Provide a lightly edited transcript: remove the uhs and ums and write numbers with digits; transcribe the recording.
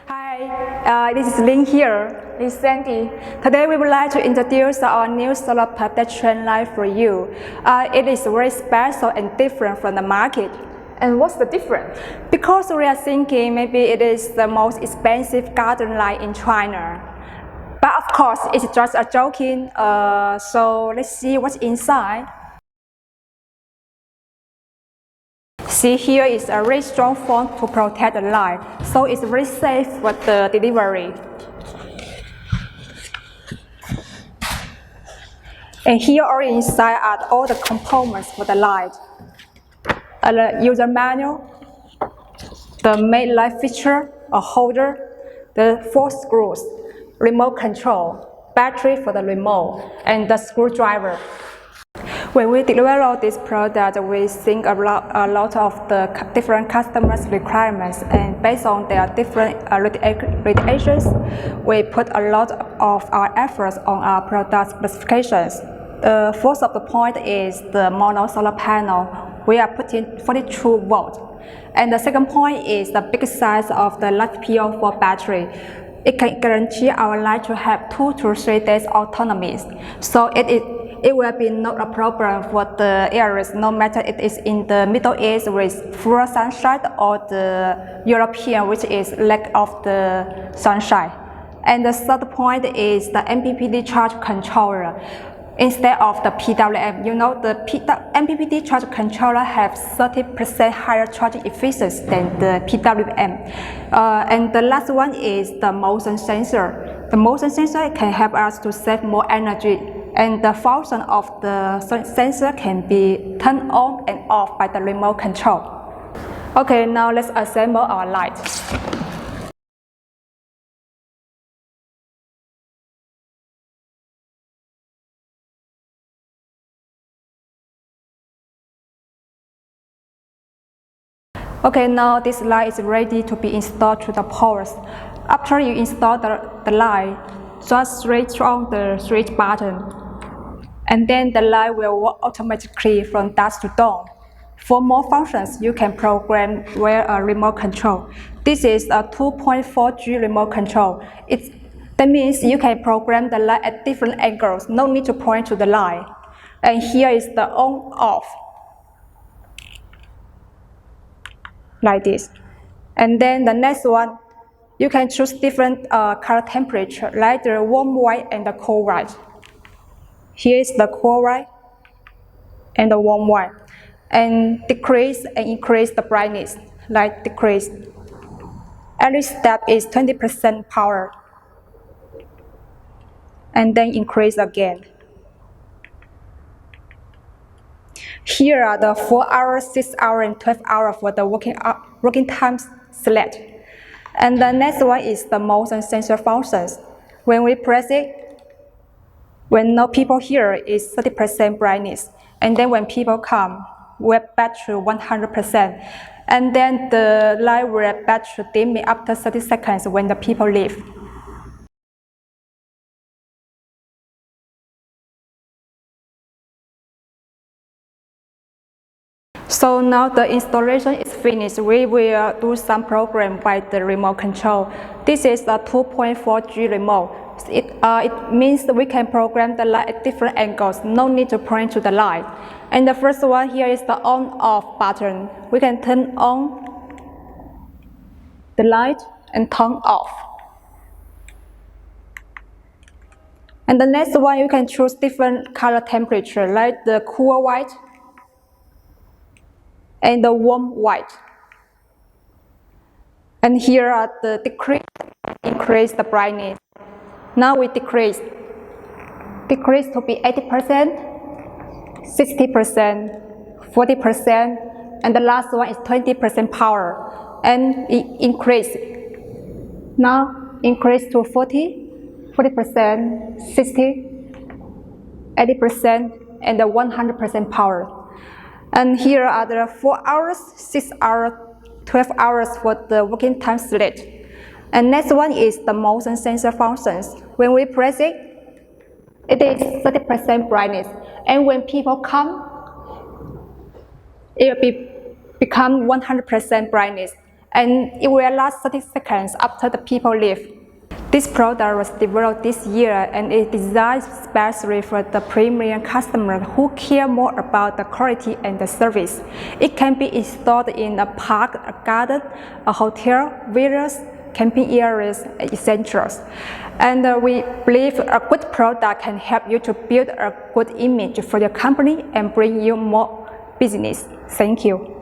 Hi, this is Lin here. This is Sandy. Today we would like to introduce our new solar pedestrian light for you. It is very special and different from the market. And what's the difference? Because we are thinking maybe it is the most expensive garden light in China. But of course, it's just a joking. So let's see what's inside. See, here is a very strong foam to protect the light, so it's very safe for the delivery. And here all inside are all the components for the light. The user manual, the main light fixture, a holder, the 4 screws, remote control, battery for the remote, and the screwdriver. When we develop this product, we think a lot of the different customers' requirements, and based on their different radiations, we put a lot of our efforts on our product specifications. The first of the point is the mono solar panel. We are putting 42 volts. And the second point is the big size of the light PO4 battery. It can guarantee our light to have 2 to 3 days autonomy. So it will be not a problem for the areas, no matter it is in the Middle East with full sunshine or the European, which is lack of the sunshine. And the third point is the MPPT charge controller. Instead of the PWM, you know, the MPPT charge controller have 30% higher charging efficiency than the PWM. And the last one is the motion sensor. The motion sensor can help us to save more energy, and the function of the sensor can be turned on and off by the remote control. Okay, now let's assemble our light. Okay, now this light is ready to be installed to the poles. After you install the light, just switch on the switch button, and then the light will work automatically from dusk to dawn. For more functions, you can program via a remote control. This is a 2.4G remote control. That means you can program the light at different angles, no need to point to the light. And here is the on-off, like this. And then the next one, you can choose different color temperature, like the warm white and the cold white. Here is the cold white and the warm white. And decrease and increase the brightness, like decrease. Every step is 20% power. And then increase again. Here are the 4 hours, 6 hours, and 12 hours for the working time select. And the next one is the motion sensor functions. When we press it, when no people here, it's 30% brightness. And then when people come, we're back to 100%. And then the light will back to dim after 30 seconds when the people leave. So now the installation is finished. We will do some program by the remote control. This is a 2.4G remote. It means that we can program the light at different angles, no need to point to the light. And the first one here is the on-off button. We can turn on the light and turn off. And the next one, you can choose different color temperature, like the cool white and the warm white. And here are the decrease, increase the brightness. Now we decrease to be 80%, 60%, 40%, and the last one is 20% power. And it increase. Now increase to 40%, 60%, 80%, and the 100% power. And here are the 4 hours, 6 hours, 12 hours for the working time select. And next one is the motion sensor functions. When we press it, it is 30% brightness. And when people come, it will become 100% brightness. and it will last 30 seconds after the people leave. This product was developed this year and is designed especially for the premium customers who care more about the quality and the service. It can be installed in a park, a garden, a hotel, villas, camping areas, etc. And we believe a good product can help you to build a good image for your company and bring you more business. Thank you.